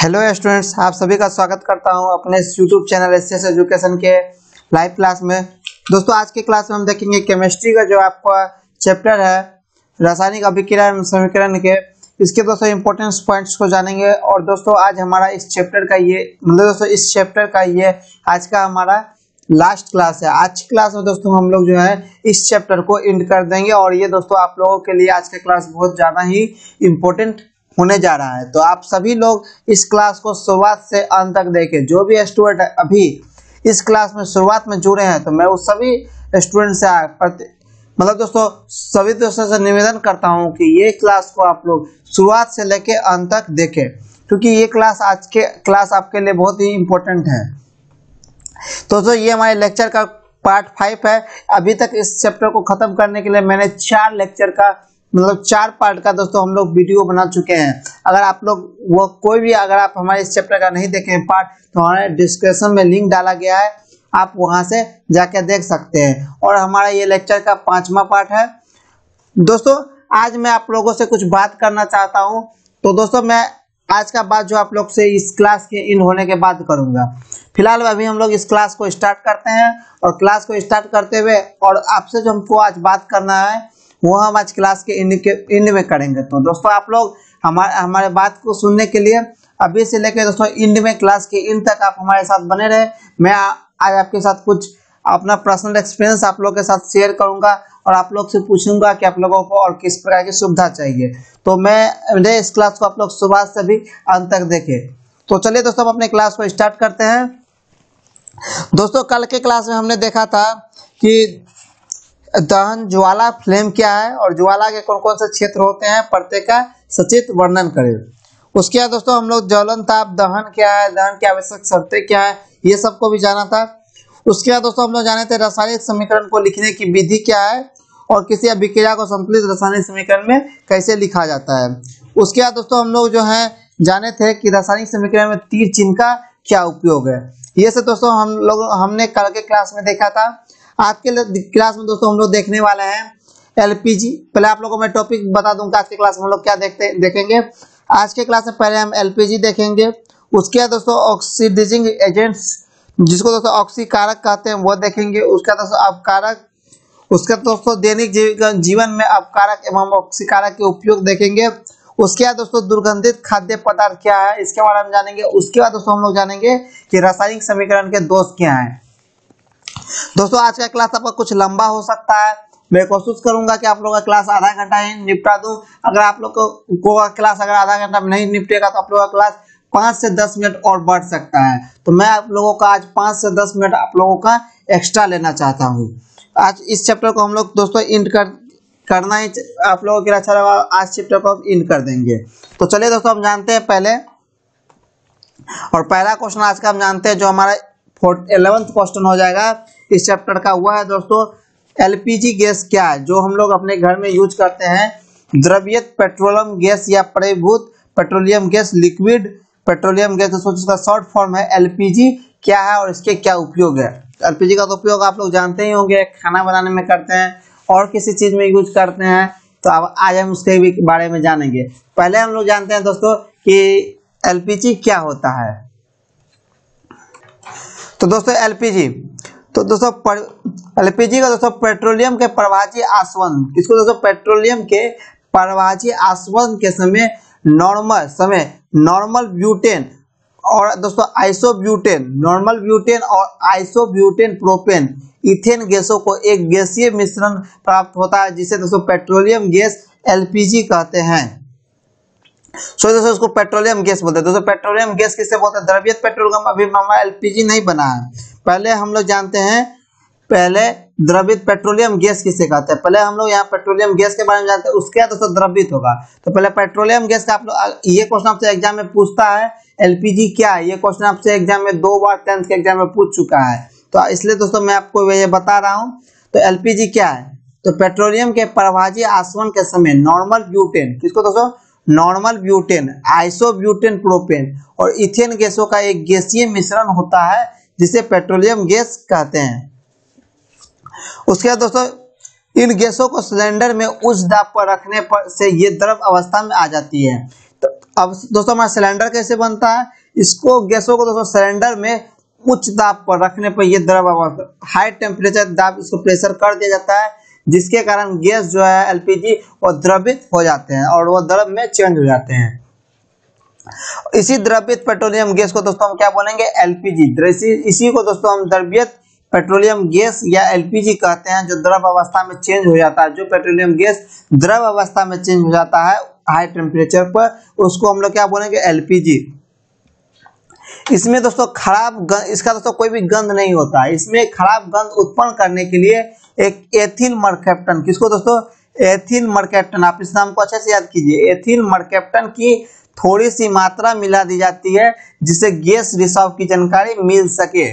Hello students, आप सभी का स्वागत करता हूं अपने यूट्यूब चैनल एसएस एजुकेशन के लाइव क्लास में। दोस्तों, आज के क्लास में हम देखेंगे केमिस्ट्री का जो आपका चैप्टर है रासायनिक अभिक्रिया एवं समीकरण के, इसके दोस्तों इंपॉर्टेंट पॉइंट्स को जानेंगे। और दोस्तों आज हमारा इस चैप्टर का इस चैप्टर का ये आज का हमारा लास्ट क्लास है। आज की क्लास में दोस्तों हम लोग जो है इस चैप्टर को एंड कर देंगे और ये दोस्तों आप लोगों के लिए आज का क्लास बहुत ज़्यादा ही इम्पोर्टेंट होने जा रहा है। तो आप सभी लोग इस क्लास को शुरुआत से अंत तक देखें। जो भी स्टूडेंट अभी इस क्लास में शुरुआत में जुड़े हैं तो मैं उस सभी स्टूडेंट से दोस्तों सभी दोस्तों से निवेदन करता हूं कि ये क्लास को आप लोग शुरुआत से लेके अंत तक देखें, क्योंकि ये क्लास आज के क्लास आपके लिए बहुत ही इम्पोर्टेंट है। तो जो ये हमारे लेक्चर का पार्ट 5 है। अभी तक इस चैप्टर को खत्म करने के लिए मैंने 4 लेक्चर का 4 पार्ट का दोस्तों हम लोग वीडियो बना चुके हैं। अगर आप लोग वो कोई भी अगर आप हमारे इस चैप्टर का नहीं देखें पार्ट, तो हमारे डिस्क्रिप्शन में लिंक डाला गया है, आप वहां से जाके देख सकते हैं। और हमारा ये लेक्चर का 5वां पार्ट है। दोस्तों आज मैं आप लोगों से कुछ बात करना चाहता हूं। तो दोस्तों मैं आज का बात जो आप लोग से इस क्लास के इन होने के बाद करूंगा। फिलहाल अभी हम लोग इस क्लास को स्टार्ट करते हैं और क्लास को स्टार्ट करते हुए और आपसे जो हमको आज बात करना है वो हम आज क्लास के एंड में करेंगे। तो दोस्तों आप लोग हमारे बात को सुनने के लिए अभी से लेकर दोस्तों एंड में, क्लास के एंड तक आप हमारे साथ बने रहे। मैं आज आपके साथ कुछ अपना पर्सनल एक्सपीरियंस आप लोगों के साथ शेयर करूंगा और आप लोग से पूछूंगा कि आप लोगों को और किस प्रकार की सुविधा चाहिए। तो मैं इस क्लास को आप लोग सुबह से भी अंत तक देखें। तो चलिए दोस्तों हम अपने क्लास को स्टार्ट करते हैं। दोस्तों कल के क्लास में हमने देखा था कि दहन ज्वाला फ्लेम क्या है और ज्वाला के कौन कौन से क्षेत्र होते हैं, प्रत्येक का सचित्र वर्णन करें। उसके बाद दोस्तों हम लोग ज्वलन ताप दहन क्या है, दहन की आवश्यक शर्तें क्या है, ये सबको भी जाना था। उसके बाद दोस्तों हम लोग जाने थे रासायनिक समीकरण को लिखने की विधि क्या है और किसी अभिक्रिया को संतुलित रासायनिक समीकरण में कैसे लिखा जाता है। उसके बाद दोस्तों हम लोग जो है जाने थे कि रासायनिक समीकरण में तीर चिन्ह का क्या उपयोग है। ये सब दोस्तों हमने कल के क्लास में देखा था। आज के क्लास में दोस्तों हम लोग देखने वाले हैं एलपीजी। पहले आप लोगों को मैं टॉपिक बता दूंगा आज के क्लास में हम लोग क्या देखेंगे। आज के क्लास में पहले हम एलपीजी देखेंगे। उसके बाद दोस्तों ऑक्सीडाइजिंग एजेंट्स, जिसको दोस्तों ऑक्सीकारक कहते हैं, वो देखेंगे। उसका दोस्तों अपकारक, उसका दोस्तों दैनिक जीवन में अपकारक एवं ऑक्सीकारक के उपयोग देखेंगे। उसके बाद दोस्तों दुर्गंधित खाद्य पदार्थ क्या है, इसके बारे में जानेंगे। उसके बाद दोस्तों हम लोग जानेंगे कि रासायनिक समीकरण के दोष क्या है। दोस्तों आज का क्लास आपका कुछ लंबा हो सकता है। मैं कोशिश करूंगा कि आप लोगों का क्लास आधा घंटा ही निपटा दूं। अगर आप लोग को क्लास अगर आधा घंटा में नहीं निपटेगा तो आप लोगों का क्लास 5 से 10 मिनट और बढ़ सकता है। तो मैं आप लोगों का आज 5 से 10 मिनट आप लोगों का एक्स्ट्रा लेना चाहता हूं। आज इस चैप्टर को हम लोग दोस्तों एंड करना ही आप लोगों के लिए अच्छा लगा। आज चैप्टर को हम एंड कर देंगे। तो चलिए दोस्तों हम जानते हैं पहले, और पहला क्वेश्चन आज का हम जानते हैं जो हमारा 11वां क्वेश्चन हो जाएगा इस चैप्टर का। हुआ है दोस्तों एलपीजी गैस क्या है, जो हम लोग अपने घर में यूज करते हैं। द्रवीयत पेट्रोलियम गैस या परिभूत petroleum gas, liquid petroleum gas, दोस्तों जिसका शॉर्ट फॉर्म है एलपीजी क्या है और इसके क्या उपयोग है। एलपीजी का तो उपयोग आप लोग जानते ही होंगे, खाना बनाने में करते हैं और किसी चीज में यूज करते हैं। तो अब आज हम उसके भी बारे में जानेंगे। पहले हम लोग जानते हैं दोस्तों कि एलपीजी क्या होता है। तो दोस्तों एलपीजी का दोस्तों पेट्रोलियम के प्रवाही आसवन, इसको दोस्तों पेट्रोलियम के प्रवाही आसवन के समय नॉर्मल ब्यूटेन और दोस्तों आइसोब्यूटेन, नॉर्मल ब्यूटेन और आइसोब्यूटेन प्रोपेन इथेन गैसों को एक गैसीय मिश्रण प्राप्त होता है, जिसे दोस्तों पेट्रोलियम गैस एलपीजी कहते हैं। सो दोस्तों इसको पेट्रोलियम गैस बोलते हैं। दोस्तों पेट्रोलियम गैस किसे बोलते हैं? द्रवीय पेट्रोलियम। अभी हमारा एलपीजी नहीं बना है। पहले हम लोग जानते हैं पहले द्रवित पेट्रोलियम गैस किसे कहते हैं। पहले हम लोग यहाँ पेट्रोलियम गैस के बारे में जानते हैं, उसके बाद दोस्तों द्रवित होगा। तो पहले पेट्रोलियम गैस का आप लोग, ये क्वेश्चन आपसे एग्जाम में पूछता है एलपीजी क्या है। ये क्वेश्चन आपसे एग्जाम में 2 बार 10th के एग्जाम में पूछ चुका है, तो इसलिए दोस्तों मैं आपको ये बता रहा हूँ। तो एलपीजी क्या है? तो पेट्रोलियम के प्रवाही आसवन के समय नॉर्मल ब्यूटेन, किसको दोस्तों? नॉर्मल ब्यूटेन, आइसोब्यूटेन प्रोपेन और इथेन गैसों का एक गैसीय मिश्रण होता है, जिसे पेट्रोलियम गैस कहते हैं। उसके बाद दोस्तों इन गैसों को सिलेंडर में उच्च दाब पर रखने पर से ये द्रव अवस्था में आ जाती है। तो अब दोस्तों हमारा सिलेंडर कैसे बनता है, इसको गैसों को दोस्तों सिलेंडर में उच्च दाब पर रखने पर ये द्रव अवस्था, हाई टेम्परेचर दाब इसको प्रेशर कर दिया जाता है, जिसके कारण गैस जो है एलपीजी वो द्रवित हो जाते हैं और वो द्रव में चेंज हो जाते हैं। इसी द्रवित पेट्रोलियम गैस को दोस्तों हम क्या बोलेंगे, एलपीजी। इसी को दोस्तों हम द्रवित पेट्रोलियम गैस या एलपीजी कहते हैं, जो द्रव अवस्था में चेंज हो जाता है। जो पेट्रोलियम गैस द्रव अवस्था में चेंज हो जाता है हाई टेम्परेचर पर, उसको हम लोग क्या बोलेंगे, एलपीजी। इसमें दोस्तों इसका दोस्तों कोई भी गंध नहीं होता है। इसमें खराब गंध उत्पन्न करने के लिए एक एथिल मरकैप्टन, किसको दोस्तों, एथिल मरकैप्टन, आप इस नाम को अच्छे से याद कीजिए। एथिल मरकैप्टन की थोड़ी सी मात्रा मिला दी जाती है, जिससे गैस रिसाव की जानकारी मिल सके।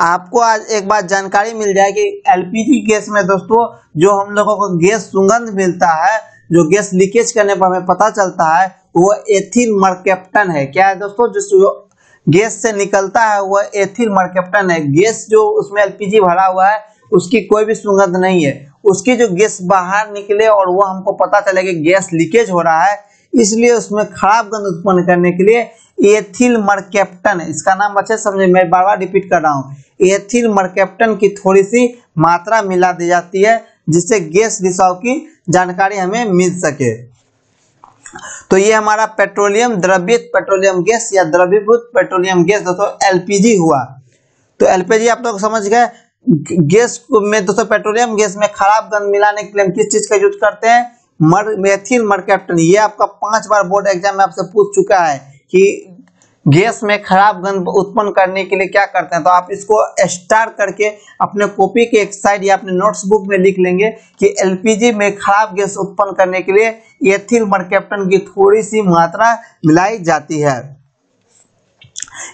आपको आज एक बात जानकारी मिल जाए कि एलपीजी गैस में दोस्तों जो हम लोगों को गैस सुगंध मिलता है, जो गैस लीकेज करने पर हमें पता चलता है, वो एथिल मरकैप्टन है। क्या है दोस्तों, जो गैस से निकलता है वह एथिल मरकैप्टन है। गैस जो उसमें एलपीजी भरा हुआ है उसकी कोई भी सुगंध नहीं है, उसकी जो गैस बाहर निकले और वो हमको पता चले कि गैस लीकेज हो रहा है, इसलिए उसमें खराब गंध उत्पन्न करने के लिए एथिल मरकैप्टन, इसका नाम अच्छे से समझे, मैं बार बार रिपीट कर रहा हूँ, एथिल मरकैप्टन की थोड़ी सी मात्रा मिला दी जाती है, जिससे गैस रिसाव की जानकारी हमें मिल सके। तो ये हमारा पेट्रोलियम, द्रवित पेट्रोलियम गैस या द्रवीभूत पेट्रोलियम गैस दोस्तों एलपीजी हुआ। तो एलपीजी आप लोग समझ गए। गैस में दोस्तों पेट्रोलियम गैस में खराब गंध मिलाने के लिए हम किस चीज का यूज करते हैं, एथिल मरकैप्टन। ये आपका 5 बार बोर्ड एग्जाम में आपसे पूछ चुका है कि गैस में खराब गंध उत्पन्न करने के लिए क्या करते हैं। तो आप इसको स्टार करके अपने कॉपी के एक साइड या अपने नोट्स बुक में लिख लेंगे कि एलपीजी में खराब गैस उत्पन्न करने के लिए एथिल मरकैप्टन की थोड़ी सी मात्रा मिलाई जाती है।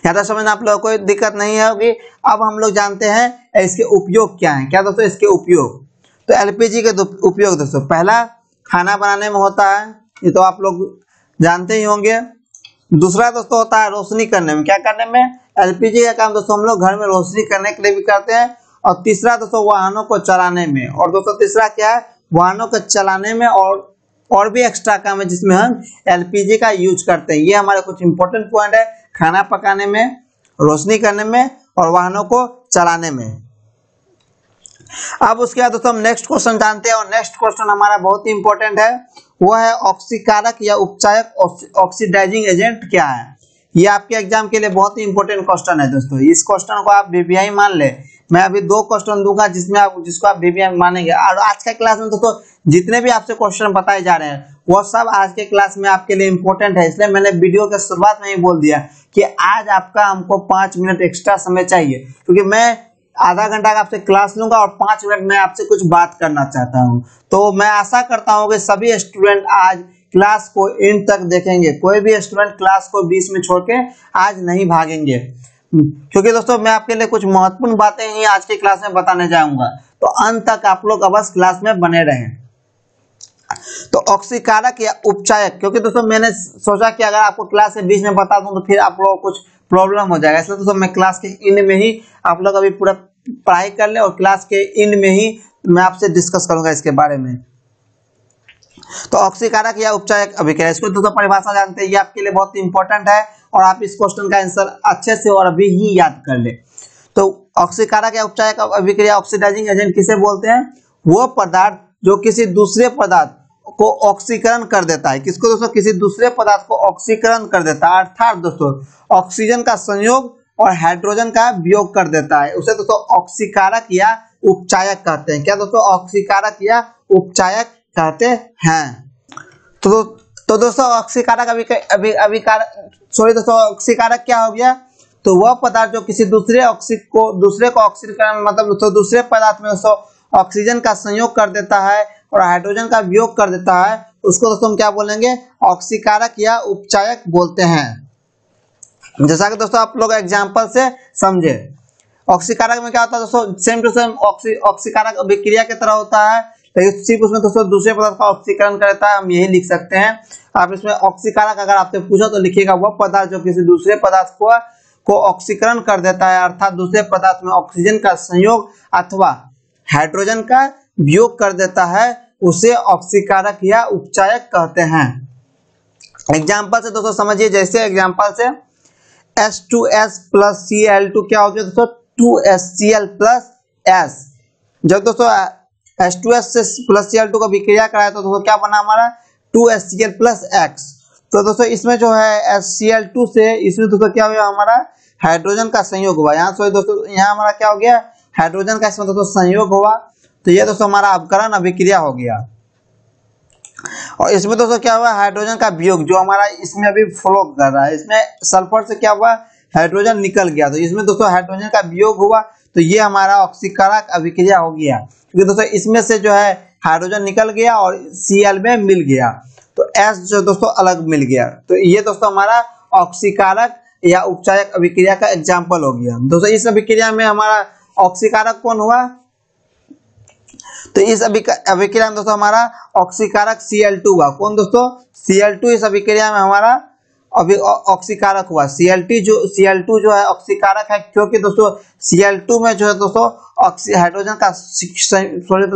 यहाँ तक समझना आप लोगों को कोई दिक्कत नहीं होगी। अब हम लोग जानते हैं इसके उपयोग क्या है। क्या दोस्तों, इसके उपयोग, तो एलपीजी के उपयोग दोस्तों, पहला खाना बनाने में होता है, ये तो आप लोग जानते ही होंगे। दूसरा दोस्तों होता है रोशनी करने में। क्या करने में, एलपीजी का काम दोस्तों हम लोग घर में रोशनी करने के लिए भी करते हैं। और तीसरा दोस्तों वाहनों को चलाने में। और दोस्तों तीसरा क्या है, वाहनों को चलाने में और भी एक्स्ट्रा काम है जिसमें हम एलपीजी का यूज करते हैं। ये हमारे कुछ इंपॉर्टेंट पॉइंट है, खाना पकाने में, रोशनी करने में और वाहनों को चलाने में। अब उसके बाद दोस्तों हम नेक्स्ट क्वेश्चन जानते हैं, और नेक्स्ट क्वेश्चन हमारा बहुत ही इंपॉर्टेंट है, वो है ऑक्सीकारक या उपचायक ऑक्सीडाइजिंग एजेंट क्या है। ये आपके एग्जाम के लिए बहुत ही इंपॉर्टेंट क्वेश्चन है दोस्तों। इस क्वेश्चन को आप वीवीआई मान ले। मैं अभी 2 क्वेश्चन दूंगा जिसको आप वीवीआई मानेंगे। और आज के क्लास में दोस्तों जितने भी आपसे क्वेश्चन बताए जा रहे हैं वो सब आज के क्लास में आपके लिए इंपॉर्टेंट है। इसलिए मैंने वीडियो के शुरुआत में ही बोल दिया कि आज आपका हमको 5 मिनट एक्स्ट्रा समय चाहिए, क्योंकि मैं आधा घंटा का आपसे क्लास लूंगा और 5 मिनट में आपसे कुछ बात करना चाहता हूं। तो मैं आशा करता हूं कि सभी स्टूडेंट आज क्लास को एंड तक देखेंगे। कोई भी स्टूडेंट क्लास को बीच में छोड़ के आज नहीं भागेंगे, क्योंकि दोस्तों मैं आपके लिए कुछ महत्वपूर्ण बातें ही आज की क्लास में बताने जाऊंगा। तो अंत तक आप लोग अवश्य क्लास में बने रहें। तो ऑक्सीकारक या उपचायक, क्योंकि दोस्तों मैंने सोचा कि अगर आपको क्लास के बीच में बता दूं तो फिर आप लोगों को कुछ प्रॉब्लम हो जाएगा, इसलिए दोस्तों मैं क्लास के एंड में ही, आप लोग अभी पूरा पढ़ाई कर ले और क्लास के एंड में ही मैं आपसे डिस्कस करूंगा इसके बारे में। तो ऑक्सीकारक या उपचायक अभिक्रिया, इसको दोस्तों परिभाषा जानते हैं, ये आपके लिए बहुत इंपॉर्टेंट है और आप इस क्वेश्चन का आंसर अच्छे से और अभी ही याद कर ले। तो ऑक्सीकारक या उपचायक अभिक्रिया ऑक्सीडाइजिंग एजेंट किसे बोलते हैं, वो पदार्थ जो किसी दूसरे पदार्थ को ऑक्सीकरण कर देता है। किसको दोस्तों, किसी दूसरे पदार्थ को ऑक्सीकरण कर देता है, अर्थात दोस्तों ऑक्सीजन का संयोग और हाइड्रोजन का वियोग कर देता है, उसे दोस्तों ऑक्सीकारक या उपचायक कहते हैं। क्या दोस्तों, ऑक्सीकारक या उपचायक कहते हैं। तो दोस्तों ऑक्सीकारक ऑक्सीकारक क्या हो गया, तो वह पदार्थ जो किसी दूसरे को ऑक्सीकरण मतलब दोस्तों दूसरे पदार्थ में दोस्तों ऑक्सीजन का संयोग कर देता है और हाइड्रोजन का वियोग कर देता है, उसको दोस्तों हम क्या बोलेंगे, ऑक्सीकारक या उपचायक बोलते हैं। जैसा कि दोस्तों आप लोग एग्जांपल से समझे। ऑक्सीकारक में क्या होता है दोस्तों, सेम टू सेम ऑक्सीकारक अभिक्रिया की तरह होता है, लेकिन सिर्फ उसमें दोस्तों दूसरे पदार्थ का ऑक्सीकरण करता है, हम यही लिख सकते हैं। आप इसमें ऑक्सीकारक अगर आपसे पूछो तो लिखिएगा वह पदार्थ जो किसी दूसरे पदार्थ को ऑक्सीकरण कर देता है, अर्थात दूसरे पदार्थ में ऑक्सीजन का संयोग अथवा हाइड्रोजन का वियोग कर देता है, उसे ऑक्सीकारक या उपचायक कहते हैं। एग्जाम्पल से दोस्तों समझिए, जैसे एग्जाम्पल से H2S प्लस Cl2 क्या हो गया दोस्तों, 2HCl प्लस S। जब दोस्तों H2S से प्लस Cl2 का विक्रिया कराया तो दोस्तों क्या बना हमारा 2HCl प्लस X। तो दोस्तों इसमें जो है Cl2 से इसमें दोस्तों क्या हुआ हमारा हाइड्रोजन का संयोग हुआ। यहाँ से दोस्तों यहाँ हमारा क्या हो गया हाइड्रोजन का इसमें दोस्तों संयोग हुआ। तो ये दोस्तों हमारा अपकरण अभिक्रिया हो गया। और इसमें दोस्तों क्या हुआ हाइड्रोजन का वियोग जो हमारा इसमें अभी फ्लो कर रहा है, इसमें सल्फर से क्या हुआ हाइड्रोजन निकल गया। तो इसमें दोस्तों हाइड्रोजन का वियोग हुआ तो ये हमारा ऑक्सीकारक अभिक्रिया हो गया, क्योंकि दोस्तों इसमें से जो है हाइड्रोजन निकल गया और Cl में मिल गया तो S जो दोस्तों अलग मिल गया। तो ये दोस्तों हमारा ऑक्सीकारक या उपचायक अभिक्रिया का एग्जाम्पल हो गया। दोस्तों इस अभिक्रिया में हमारा ऑक्सीकारक कौन हुआ, तो इस अभिक्रिया में दोस्तों हमारा ऑक्सीकारक Cl2 हुआ। कौन दोस्तों Cl2 इस अभिक्रिया में हमारा अभी ऑक्सीकारक हुआ। Cl2 जो है ऑक्सीकारक है, क्योंकि दोस्तों Cl2 में जो है दोस्तों हाइड्रोजन का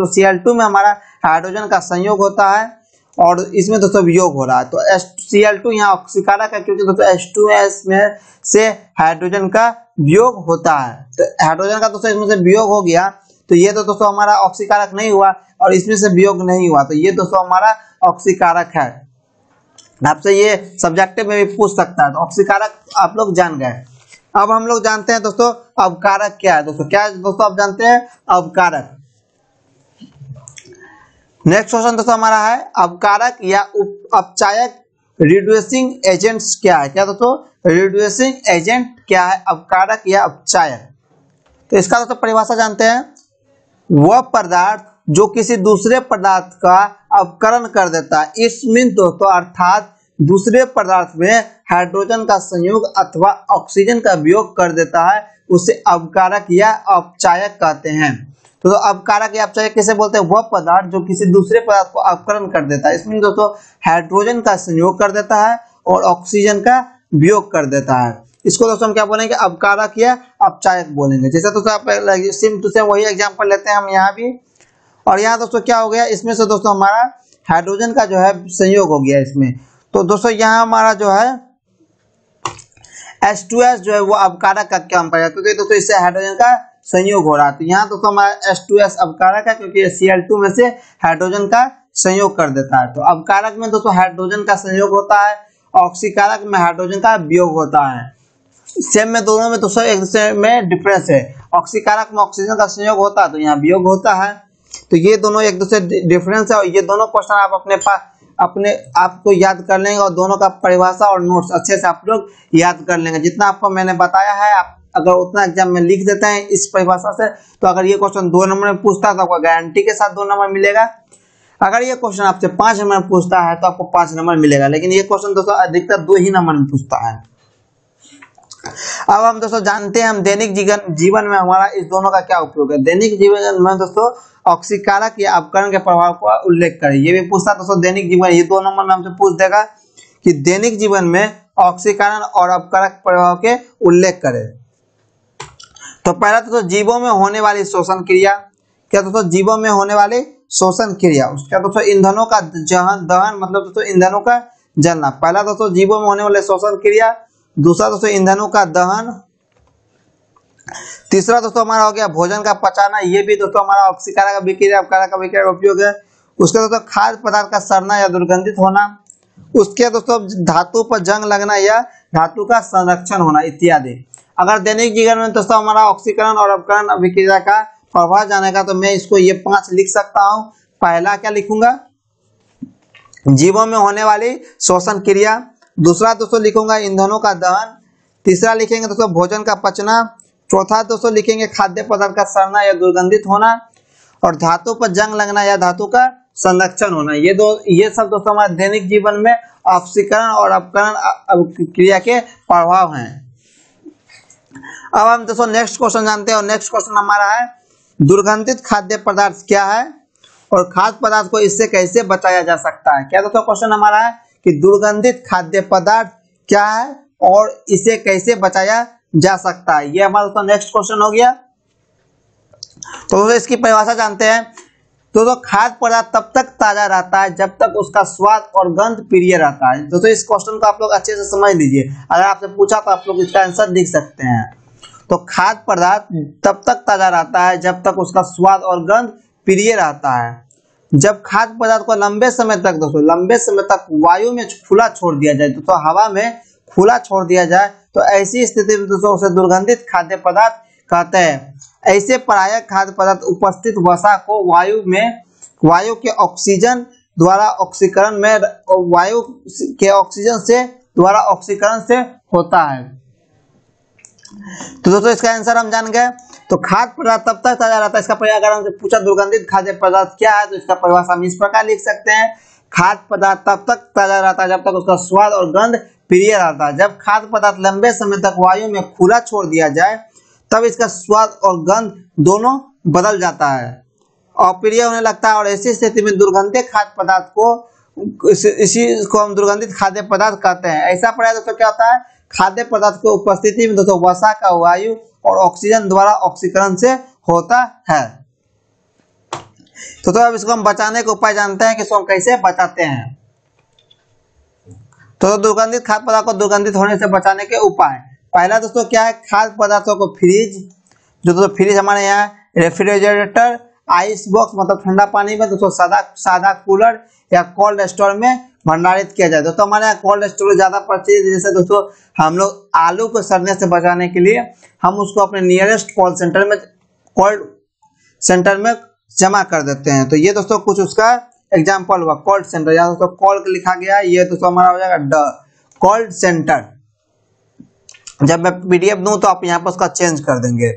Cl2 में हमारा हाइड्रोजन का संयोग होता है और इसमें दोस्तों वियोग हो रहा है। तो Cl2 यहाँ ऑक्सीकारक है, क्योंकि दोस्तों H2S में से हाइड्रोजन का वियोग होता है। तो हाइड्रोजन का दोस्तों इसमें से वियोग हो गया तो ये तो दोस्तों हमारा ऑक्सीकारक नहीं हुआ और इसमें से वियोग नहीं हुआ, तो ये दोस्तों हमारा ऑक्सीकारक है। आपसे ये सब्जेक्टिव में भी पूछ सकता है। तो ऑक्सीकारक आप लोग जान गए। अब हम लोग जानते हैं दोस्तों अवकारक क्या है। दोस्तों क्या है दोस्तों आप जानते हैं अवकारक। नेक्स्ट क्वेश्चन दोस्तों हमारा है अवकारक या अपचायक रिड्यूसिंग एजेंट्स क्या है। क्या दोस्तों रिड्यूसिंग एजेंट क्या है, अवकारक या अपचायक। तो इसका दोस्तों परिभाषा जानते हैं, वह पदार्थ जो किसी दूसरे पदार्थ का अपकरण कर देता है। इस मीन दोस्तों अर्थात दूसरे पदार्थ में हाइड्रोजन का संयोग अथवा ऑक्सीजन का वियोग कर देता है, उसे अवकारक या अपचायक कहते हैं। तो अवकारक या अपचायक किसे बोलते हैं, वह पदार्थ जो किसी दूसरे पदार्थ को अपकरण कर देता है। इसमें दोस्तों हाइड्रोजन का संयोग कर देता है और ऑक्सीजन का वियोग कर देता है। इसको दोस्तों हम क्या बोलेंगे अवकारक या अपचायक बोलेंगे। जैसे दोस्तों आप सेम टू सेम वही एग्जांपल लेते हैं हम यहाँ भी। और यहाँ दोस्तों क्या हो गया, इसमें से दोस्तों हमारा हाइड्रोजन का जो है संयोग हो गया इसमें। तो दोस्तों यहाँ हमारा जो है H2S जो है वो अवकारक का काम पड़ेगा, क्योंकि दोस्तों इससे हाइड्रोजन का संयोग हो रहा है। तो यहाँ दोस्तों हमारा H2S अवकारक है, क्योंकि Cl2 में से हाइड्रोजन का संयोग कर देता है। तो अवकारक में दोस्तों हाइड्रोजन का संयोग होता है, ऑक्सीकारक में हाइड्रोजन का वियोग होता है। सेम में दोनों में दोस्तों एक दूसरे में डिफरेंस है। ऑक्सीकारक में ऑक्सीजन का संयोग होता है तो यहाँ वियोग होता है। तो ये दोनों एक दूसरे डिफरेंस है और ये दोनों क्वेश्चन आप अपने आपको याद कर लेंगे और दोनों का परिभाषा और नोट्स अच्छे से आप लोग याद कर लेंगे। जितना आपको मैंने बताया है आप अगर उतना एग्जाम में लिख देते हैं इस परिभाषा से, तो अगर ये क्वेश्चन 2 नंबर में पूछता है तो आपको गारंटी के साथ 2 नंबर मिलेगा। अगर ये क्वेश्चन आपसे 5 नंबर में पूछता है तो आपको 5 नंबर मिलेगा, लेकिन ये क्वेश्चन दोस्तों अधिकतर 2 ही नंबर में पूछता है। अब हम दोस्तों जानते हैं हम दैनिक जीवन में हमारा इस दोनों का क्या उपयोग है। दैनिक जीवन में दोस्तों ऑक्सीकारक या अपकरण के प्रभाव का उल्लेख करें। ये भी पूछता दोस्तों दैनिक जीवन, ये 2 नंबर में हमसे पूछ देगा कि दैनिक जीवन में ऑक्सीकरण और अपकारक प्रभाव के उल्लेख करें। तो पहला दोस्तों जीवों में होने वाली शोषण क्रिया। क्या दोस्तों जीवों में होने वाली शोषण क्रिया, उसका दोस्तों ईंधनों का दहन मतलब दोस्तों ईंधनों का जलना। पहला दोस्तों जीवों में होने वाले शोषण क्रिया, दूसरा दोस्तों ईंधनों का दहन, तीसरा दोस्तों हमारा हो गया भोजन का पचाना। ये भी दोस्तों हमारा ऑक्सीकारक अभिक्रिया अपकारक अभिक्रिया का उपयोग है। उसके दोस्तों खाद्य पदार्थ का सड़ना या दुर्गंधित होना, उसके दोस्तों धातु पर जंग लगना या धातु का संरक्षण होना इत्यादि। अगर दैनिक जीवन में दोस्तों हमारा ऑक्सीकरण और अपकरण अभिक्रिया का प्रभाव जानेगा तो मैं इसको ये 5 लिख सकता हूँ। पहला क्या लिखूंगा, जीवों में होने वाली शोषण क्रिया। दूसरा दोस्तों लिखूंगा ईंधनों का दहन। तीसरा लिखेंगे दोस्तों भोजन का पचना। चौथा दोस्तों लिखेंगे खाद्य पदार्थ का सड़ना या दुर्गंधित होना। और धातु पर जंग लगना या धातु का संरक्षण होना। ये सब दोस्तों हमारे दैनिक जीवन में ऑक्सीकरण और अपकरण क्रिया के प्रभाव हैं। अब हम दोस्तों नेक्स्ट क्वेश्चन जानते हैं और नेक्स्ट क्वेश्चन हमारा है दुर्गंधित खाद्य पदार्थ क्या है और खाद्य पदार्थ को इससे कैसे बचाया जा सकता है। क्या दोस्तों क्वेश्चन हमारा है कि दुर्गंधित खाद्य पदार्थ क्या है और इसे कैसे बचाया जा सकता है। ये हमारा दोस्तों नेक्स्ट क्वेश्चन हो गया। तो दोस्तों इसकी परिभाषा जानते हैं। तो खाद्य पदार्थ तब तक ताजा रहता है जब तक उसका स्वाद और गंध प्रिय रहता है। दोस्तों इस क्वेश्चन को आप लोग अच्छे से समझ लीजिए, अगर आपसे पूछा तो आप लोग इसका आंसर लिख सकते हैं। तो खाद्य पदार्थ तब तक ताजा रहता है जब तक उसका स्वाद और गंध प्रिय रहता है। जब खाद्य पदार्थ को लंबे समय तक, दोस्तों लंबे समय तक वायु में खुला छोड़ दिया जाए, तो हवा में खुला छोड़ दिया जाए, तो ऐसी स्थिति में दोस्तों उसे दुर्गंधित खाद्य पदार्थ कहते हैं। ऐसे प्रायः खाद्य पदार्थ उपस्थित वसा को वायु के ऑक्सीजन द्वारा ऑक्सीकरण में वायु के ऑक्सीजन से द्वारा ऑक्सीकरण से होता है। तो दोस्तों इसका आंसर हम जान गए। तो खाद्य पदार्थ तब तक ताजा रहता है, इसका अगर हमसे पूछा दुर्गंधित खाद्य पदार्थ क्या है, तो इसका परिभाषा हम इस प्रकार लिख सकते हैं। खाद्य पदार्थ तब तक ताजा रहता है जब तक उसका स्वाद और गंध प्रिय रहता है। जब खाद्य पदार्थ लंबे समय तक वायु में खुला छोड़ दिया जाए तब इसका स्वाद और गंध दोनों बदल जाता है, अप्रिय होने लगता है, और ऐसी स्थिति में दुर्गंधित खाद्य पदार्थ को इसी को हम दुर्गंधित खाद्य पदार्थ कहते हैं। ऐसा प्रायः दोस्तों क्या होता है, खाद्य पदार्थ की उपस्थिति में दोस्तों वसा का वायु और ऑक्सीजन द्वारा ऑक्सीकरण से होता है। तो अब इसको हम बचाने के उपाय जानते हैं कि इसको हम कैसे बचाते हैं। तो दुर्गंधित खाद्य पदार्थ को दुर्गंधित होने से बचाने के उपाय, पहला दोस्तों क्या है, खाद्य पदार्थों को फ्रिज, जो दोस्तों फ्रिज हमारे यहाँ रेफ्रिजरेटर, आइस बॉक्स मतलब ठंडा पानी में, दोस्तों सादा कूलर या कोल्ड स्टोर में भंडारित किया जाए। तो हमारे यहाँ कोल्ड स्टोरेज ज्यादा प्रचलित है। जैसे दोस्तों हम लोग आलू को सड़ने से बचाने के लिए हम उसको अपने नियरेस्ट कोल्ड सेंटर में जमा कर देते हैं। तो ये दोस्तों कुछ उसका एग्जाम्पल हुआ कोल्ड सेंटर, यहाँ दोस्तों कोल्ड लिखा गया है, ये दोस्तों हमारा हो जाएगा ड कोल्ड सेंटर। जब मैं पीडीएफ दूं तो आप यहाँ पर उसका चेंज कर देंगे।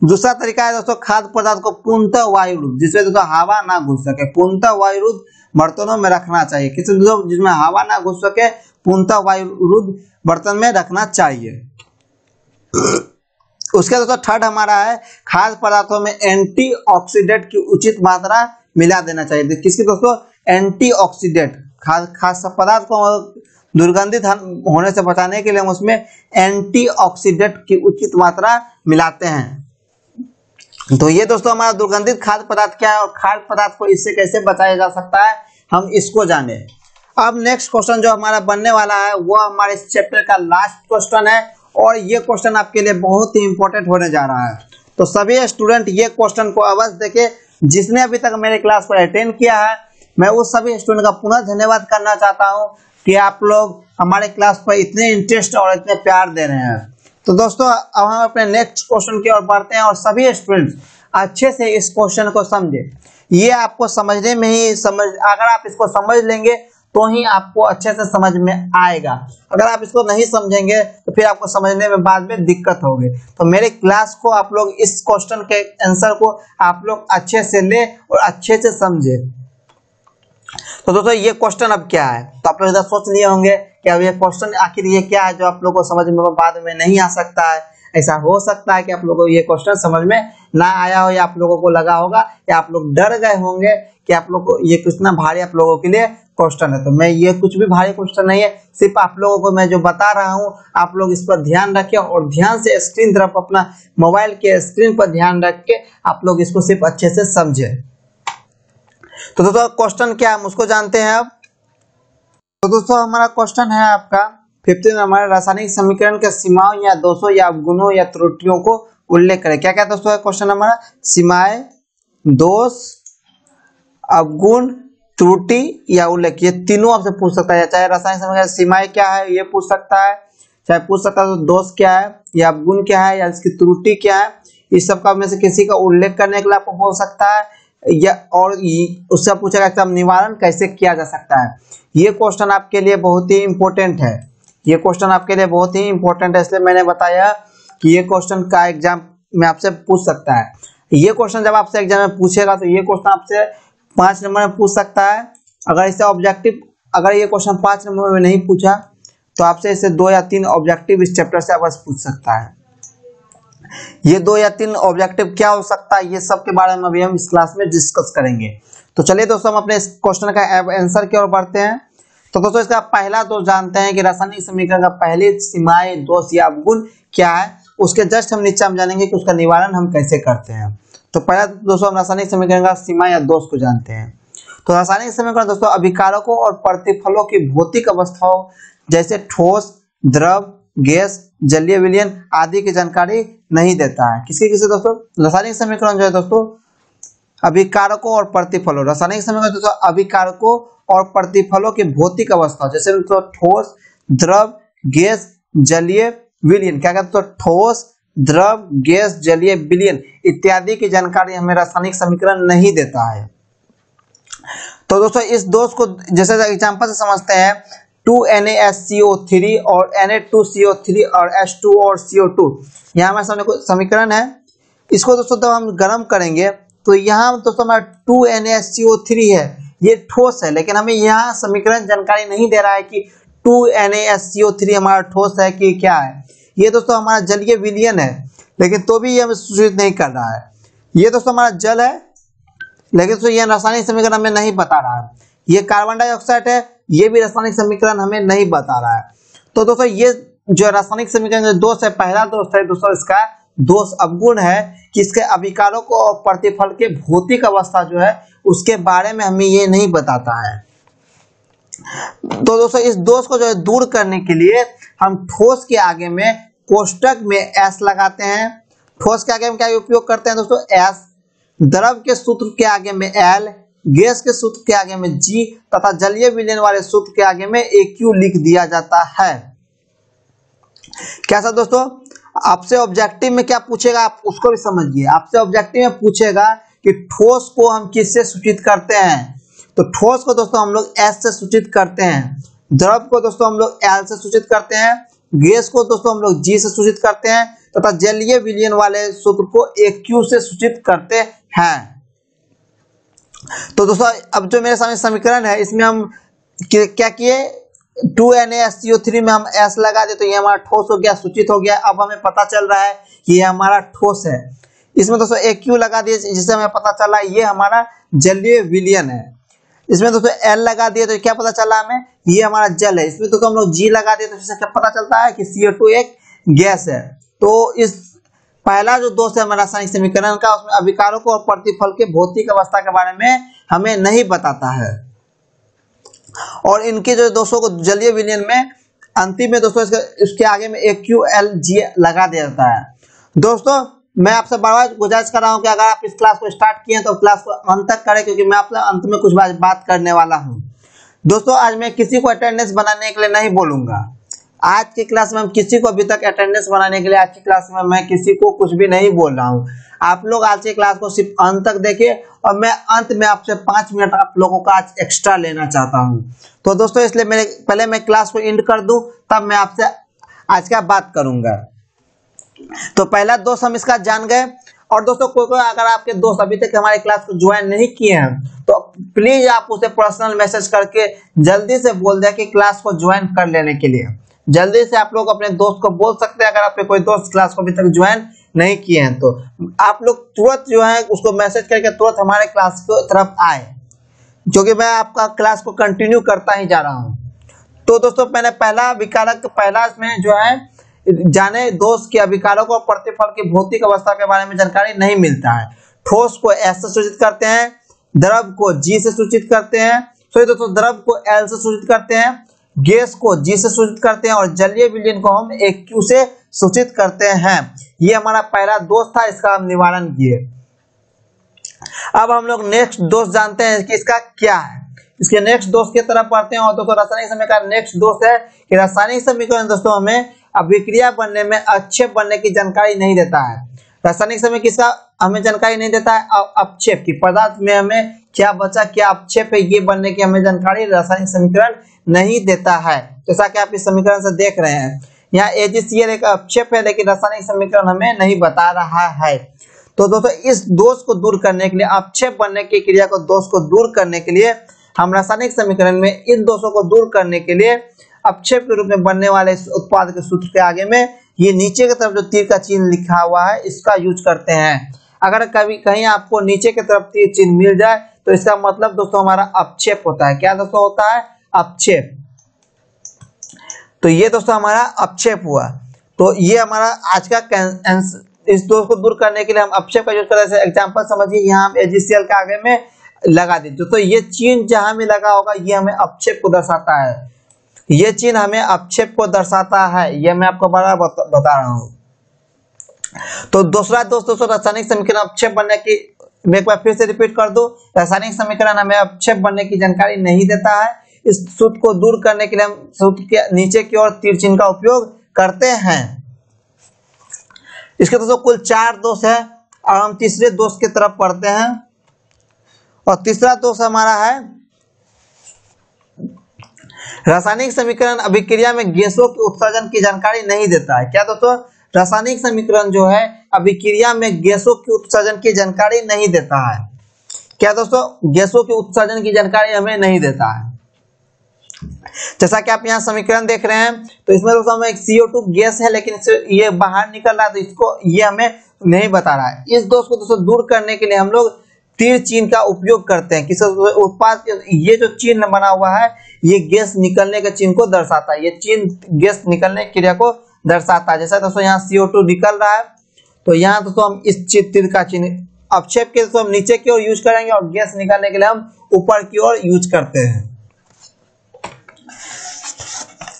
दूसरा तरीका है दोस्तों खाद्य पदार्थ को पूर्णतः वायुरुद्ध, जिसमें दोस्तों हवा ना घुस सके, पूर्णतः वायुरुद्ध बर्तनों में रखना चाहिए। किसी दोस्तों जिसमें हवा ना घुस सके पूर्णतः वायुरुद्ध बर्तन में रखना चाहिए। उसके दोस्तों थर्ड हमारा है खाद्य पदार्थों में एंटीऑक्सीडेंट की उचित मात्रा मिला देना चाहिए। किसकी दोस्तों, एंटीऑक्सीडेंट, खाद्य पदार्थ को दुर्गंधित होने से बचाने के लिए हम उसमें एंटीऑक्सीडेंट की उचित मात्रा मिलाते हैं। तो ये दोस्तों हमारा दुर्गंधित खाद्य पदार्थ क्या है और खाद्य पदार्थ को इससे कैसे बचाया जा सकता है, हम इसको जाने। अब नेक्स्ट क्वेश्चन जो हमारा बनने वाला है वो हमारे इस चैप्टर का लास्ट क्वेश्चन है, और ये क्वेश्चन आपके लिए बहुत ही इंपॉर्टेंट होने जा रहा है। तो सभी स्टूडेंट ये क्वेश्चन को अवश्य देखें। जिसने अभी तक मेरे क्लास को अटेंड किया है, मैं उस सभी स्टूडेंट का पुनः धन्यवाद करना चाहता हूँ कि आप लोग हमारे क्लास पर इतने इंटरेस्ट और इतने प्यार दे रहे हैं। तो दोस्तों अब हम अपने नेक्स्ट क्वेश्चन की ओर बढ़ते हैं, और सभी स्टूडेंट्स अच्छे से इस क्वेश्चन को समझे। ये आपको समझने में ही अगर आप इसको समझ लेंगे तो ही आपको अच्छे से समझ में आएगा। अगर आप इसको नहीं समझेंगे तो फिर आपको समझने में बाद में दिक्कत होगी। तो मेरे क्लास को आप लोग इस क्वेश्चन के आंसर को आप लोग अच्छे से ले और अच्छे से समझे। तो दोस्तों ये क्वेश्चन अब क्या है, तो आप लोग इधर सोच लिए होंगे कि अब ये क्वेश्चन आखिर ये क्या है जो आप लोगों को समझ में बाद में नहीं आ सकता है। ऐसा हो सकता है कि आप लोगों को ये क्वेश्चन समझ में ना आया हो, या आप लोगों को लगा होगा या आप लोग डर गए होंगे कि आप लोग को ये कितना भारी आप लोगों के लिए क्वेश्चन है। तो मैं ये कुछ भी भारी क्वेश्चन नहीं है, सिर्फ आप लोगों को मैं जो बता रहा हूँ आप लोग इस पर ध्यान रखें और ध्यान से स्क्रीन तरफ अपना मोबाइल के स्क्रीन पर ध्यान रख के आप लोग इसको सिर्फ अच्छे से समझे। तो दोस्तों क्वेश्चन क्या है उसको जानते हैं अब। तो दोस्तों हमारा क्वेश्चन है आपका 15 नंबर, रासायनिक समीकरण के सीमाओं या दोषों या गुणों या त्रुटियों को उल्लेख करें। क्या क्या दोस्तों है क्वेश्चन हमारा, सीमाएं, दोष, अवगुण, त्रुटि या उल्लेख, ये तीनों आपसे पूछ सकता है। चाहे रासायनिक समीकरण सीमाएं क्या है ये पूछ सकता है, चाहे पूछ सकता है तो दोष क्या है या अवगुण क्या है या इसकी त्रुटि क्या है, इस सब का में से किसी का उल्लेख करने के लिए आपको बोल सकता है, या और उससे पूछेगा कि निवारण कैसे किया जा सकता है। ये क्वेश्चन आपके लिए बहुत ही इंपॉर्टेंट है, ये क्वेश्चन आपके लिए बहुत ही इंपॉर्टेंट है, इसलिए मैंने बताया कि ये क्वेश्चन का एग्जाम में आपसे पूछ सकता है। ये क्वेश्चन जब आपसे एग्जाम में पूछेगा तो ये क्वेश्चन आपसे 5 नंबर में पूछ सकता है। अगर इससे ऑब्जेक्टिव, अगर ये क्वेश्चन 5 नंबर में नहीं पूछा तो आपसे इसे 2 या 3 ऑब्जेक्टिव इस चैप्टर से अवश्य पूछ सकता है। ये 2 या 3 ऑब्जेक्टिव क्या हो सकता है, ये सब के बारे में अभी हम इस क्लास में डिस्कस करेंगे। तो चलिए दोस्तों हम अपने इस क्वेश्चन का आंसर की ओर बढ़ते हैं। तो दोस्तों इसका पहला दोष जानते हैं कि रासायनिक समीकरण का पहली सीमाएं, दोष या अवगुण क्या है। उसके जस्ट हम नीचे हम जानेंगे कि उसका निवारण हम कैसे करते हैं। तो पहला दोस्तों हम रासायनिक समीकरण का सीमा या दोष को जानते हैं। तो रासायनिक समीकरण दोस्तों अभिकारकों और प्रतिफलों की भौतिक अवस्थाओं जैसे ठोस, द्रव, गैस, जलीय विलयन आदि की जानकारी नहीं देता है। किसी दोस्तों रासायनिक समीकरण जो है दोस्तों अभिकारकों और प्रतिफलों, रासायनिक समीकरण दोस्तों अभिकारकों और प्रतिफलों की भौतिक अवस्था जैसे दोस्तों ठोस, द्रव, गैस, जलीय विलयन, क्या कहते हैं तो ठोस, द्रव, गैस, जलीय विलयन इत्यादि की जानकारी हमें रासायनिक समीकरण नहीं देता है। तो दोस्तों इस दोष को जैसे एग्जांपल से समझते हैं, 2NaSCO3 और Na2CO3 और H2 और CO2, यहाँ हमारे सामने कोई समीकरण है। इसको दोस्तों जब हम गर्म करेंगे तो यहाँ दोस्तों हमारा 2NaSCO3 है, ये ठोस है, लेकिन हमें यहाँ समीकरण जानकारी नहीं दे रहा है कि 2NaSCO3 हमारा ठोस है कि क्या है। ये दोस्तों हमारा जलीय विलयन है, लेकिन तो भी ये हमें सूचित नहीं कर रहा है। ये दोस्तों हमारा जल है, लेकिन तो ये रासायनिक समीकरण हमें नहीं बता रहा है। ये कार्बन डाइऑक्साइड है, ये भी रासायनिक समीकरण हमें नहीं बता रहा है। तो दोस्तों ये जो रासायनिक समीकरण जो दोष है, पहला दोष है दोस्तों इसका दोष अवगुण है कि इसके अभिकारकों और प्रतिफल के भौतिक अवस्था जो है उसके बारे में हमें ये नहीं बताता है। तो दोस्तों इस दोष को जो है दूर करने के लिए हम ठोस के आगे में कोष्टक में S लगाते हैं। ठोस के आगे में क्या उपयोग करते हैं दोस्तों S, द्रव के सूत्र के आगे में L, गैस के सूत्र के आगे में G तथा जलीय विलयन वाले सूत्र के आगे में AQ लिख दिया जाता है। कैसा दोस्तों, आपसे ऑब्जेक्टिव में क्या पूछेगा आप उसको भी समझिए। आपसे ऑब्जेक्टिव में पूछेगा कि ठोस को हम किससे सूचित करते हैं, तो ठोस को दोस्तों हम लोग S से सूचित करते हैं, द्रव को दोस्तों हम लोग L से सूचित करते हैं, गैस को दोस्तों हम लोग G से सूचित करते हैं तथा जलीय विलयन वाले सूत्र को AQ से सूचित करते हैं। तो दोस्तों अब जो मेरे सामने समीकरण है इसमें हम क्या किए, 2NaSCO3 में हम S लगा दे तो ये हमारा ठोस हो गया, सूचित हो गया। अब हमें पता चल रहा है कि ये हमारा ठोस है। इसमें दोस्तों AQ लगा दिए जिससे हमें पता चला ये हमारा जलीय विलयन है। इसमें दोस्तों L लगा दिए तो क्या पता चला हमें, ये हमारा जल है। इसमें तो हम लोग G लगा दिए तो इससे क्या पता चलता है कि CO2 एक गैस है। तो इस पहला जो दोष है हमारा रासायनिक समीकरण का, उसमें अभिकारकों और प्रतिफल के भौतिक अवस्था के बारे में हमें नहीं बताता है। और इनके जो दोषों को जलीय विलयन में अंतिम में दोस्तों इसके आगे में AQLG लगा दिया जाता है। दोस्तों मैं आपसे बार-बार गुजारिश कर रहा हूं कि अगर आप इस क्लास को स्टार्ट किए तो क्लास को अंत तक करें, क्योंकि मैं आपसे अंत में कुछ बात करने वाला हूं। दोस्तों आज मैं किसी को अटेंडेंस बनाने के लिए नहीं बोलूंगा। आज की क्लास में हम किसी को अभी तक अटेंडेंस बनाने के लिए आज की क्लास में मैं किसी को कुछ भी नहीं बोल रहा हूं। आप लोग आज की क्लास को सिर्फ अंत तक देखिए और मैं अंत में आपसे 5 मिनट आप लोगों का आज एक्स्ट्रा लेना चाहता हूं। तो दोस्तों इसलिए पहले मैं क्लास को एंड कर दूं, तब मैं आपसे आज का बात करूंगा। तो पहला दोस्त हम इसका जान गए। और दोस्तों कोई अगर आपके दोस्त अभी तक हमारे क्लास को ज्वाइन नहीं किए हैं तो प्लीज आप उसे पर्सनल मैसेज करके जल्दी से बोल दें कि क्लास को ज्वाइन कर लेने के लिए। जल्दी से आप लोग अपने दोस्त को बोल सकते हैं। अगर आपके कोई दोस्त क्लास को अभी तक ज्वाइन नहीं किए हैं तो आप लोग तुरंत जो है उसको मैसेज करके तुरंत हमारे क्लास की तरफ आए, क्योंकि मैं आपका क्लास को कंटिन्यू करता ही जा रहा हूं। तो दोस्तों मैंने पहला विकारक पहला इसमें जो है जाने दोष के अभिकारक और प्रतिफल की भौतिक अवस्था के बारे में जानकारी नहीं मिलता है। ठोस को S से सूचित करते हैं, द्रव को G से सूचित करते हैं, सॉरी दोस्तों द्रव को L से सूचित करते हैं, गैस को G से सूचित करते हैं और जलीय विलयन को हम AQ से सूचित करते हैं। ये हमारा पहला दोष था, इसका हम निवारण किए। अब हम लोग नेक्स्ट दोष जानते हैं कि इसका क्या है। इसके नेक्स्ट दोष की तरफ बढ़ते हैं। और दोस्तों रासायनिक समीकरण का नेक्स्ट दोष है कि रासायनिक समीकरण दोस्तों हमें अभिक्रिया बनने में अक्षेप बनने की जानकारी नहीं देता है। रासायनिक समीकरण किसका हमें जानकारी नहीं देता है, अपक्षेप की, पदार्थ में हमें क्या बचा क्या अपक्षेप है ये बनने की हमें जानकारी रासायनिक समीकरण नहीं देता है। जैसा कि आप इस समीकरण से देख रहे हैं, यहाँ AgCl एक अपक्षेप है लेकिन रासायनिक समीकरण हमें नहीं बता रहा है। तो दोस्तों इस दोष को दूर करने के लिए, अपक्षेप बनने की क्रिया को दोष को दूर करने के लिए हम रासायनिक समीकरण में इन दोषों को दूर करने के लिए अपक्षेप के रूप में बनने वाले इस उत्पाद के सूत्र के आगे में ये नीचे की तरफ जो तीर का चिन्ह लिखा हुआ है इसका यूज करते हैं। अगर कभी कहीं आपको नीचे की तरफ तीर चिन्ह मिल जाए तो इसका मतलब दोस्तों हमारा अपक्षेप होता है। क्या दोस्तों होता है? अपक्षेप। तो ये दोस्तों हमारा अपक्षेप हुआ। तो ये हमारा आज का इस दोष को दूर करने के लिए हम अपक्षेप का यूज करते हैं। एग्जांपल समझिए, यहाँ हम AgCl के आगे में लगा दी तो ये चिन्ह जहां में लगा होगा ये हमें अपक्षेप को दर्शाता है, ये चिन्ह हमें अपक्षेप को दर्शाता है, ये मैं आपको बता रहा हूँ। तो दूसरा दोस्तों रासायनिक समीकरण अपक्षेप बनने की, मैं एक बार फिर से रिपीट कर दूं, रासायनिक समीकरण हमें अपक्षेप बनने की जानकारी नहीं देता है। इस सूत्र को दूर करने के लिए हम सूत्र के नीचे की ओर तीर चिन्ह का उपयोग करते हैं। इसके दोस्तों कुल 4 दोष है और हम तीसरे दोष की तरफ पढ़ते हैं। और तीसरा दोष हमारा है रासायनिक समीकरण अभिक्रिया में गैसों के उत्सर्जन की जानकारी नहीं देता है। क्या दोस्तों, रासायनिक समीकरण जो है अभिक्रिया में गैसों के उत्सर्जन की जानकारी नहीं देता है। क्या दोस्तों, गैसों के उत्सर्जन की जानकारी हमें नहीं देता है। जैसा कि आप यहाँ समीकरण देख रहे हैं तो इसमें दोस्तों हमें एक CO2 गैस है, लेकिन ये बाहर निकल रहा है तो इसको ये हमें नहीं बता रहा है। इस दोष को दोस्तों दूर करने के लिए हम लोग तीर चिन्ह का उपयोग करते हैं। किस उत्पाद, ये जो चिन्ह बना हुआ है ये गैस निकलने के चिन्ह को दर्शाता है, ये चिन्ह गैस निकलने की क्रिया को दर्शाता है। जैसा दोस्तों यहाँ CO2 निकल रहा है तो यहाँ दोस्तों हम इस तीर का चिन्ह अपक्षेप के दोस्तों हम नीचे की ओर यूज करेंगे और गैस निकालने के लिए हम ऊपर की ओर यूज करते हैं।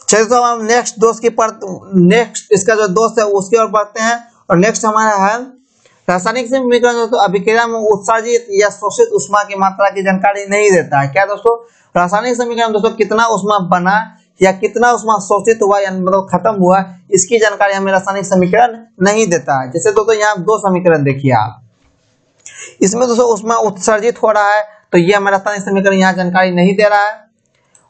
चलिए तो हम नेक्स्ट दोष की नेक्स्ट इसका जो दोष है उसकी ओर बढ़ते हैं। और नेक्स्ट हमारा है रासायनिक समीकरण दोस्तों अभिक्रिया में उत्सर्जित या शोषित ऊष्मा की मात्रा की जानकारी नहीं देता है। क्या दोस्तों, रासायनिक समीकरण दोस्तों कितना ऊष्मा बना या कितना ऊष्मा शोषित हुआ या मतलब खत्म हुआ, इसकी जानकारी हमें रासायनिक समीकरण नहीं देता है। जैसे दोस्तों यहाँ 2 समीकरण देखिए आप, इसमें दोस्तों ऊष्मा उत्सर्जित हो रहा है तो ये हमें रासायनिक समीकरण यहाँ जानकारी नहीं दे रहा है,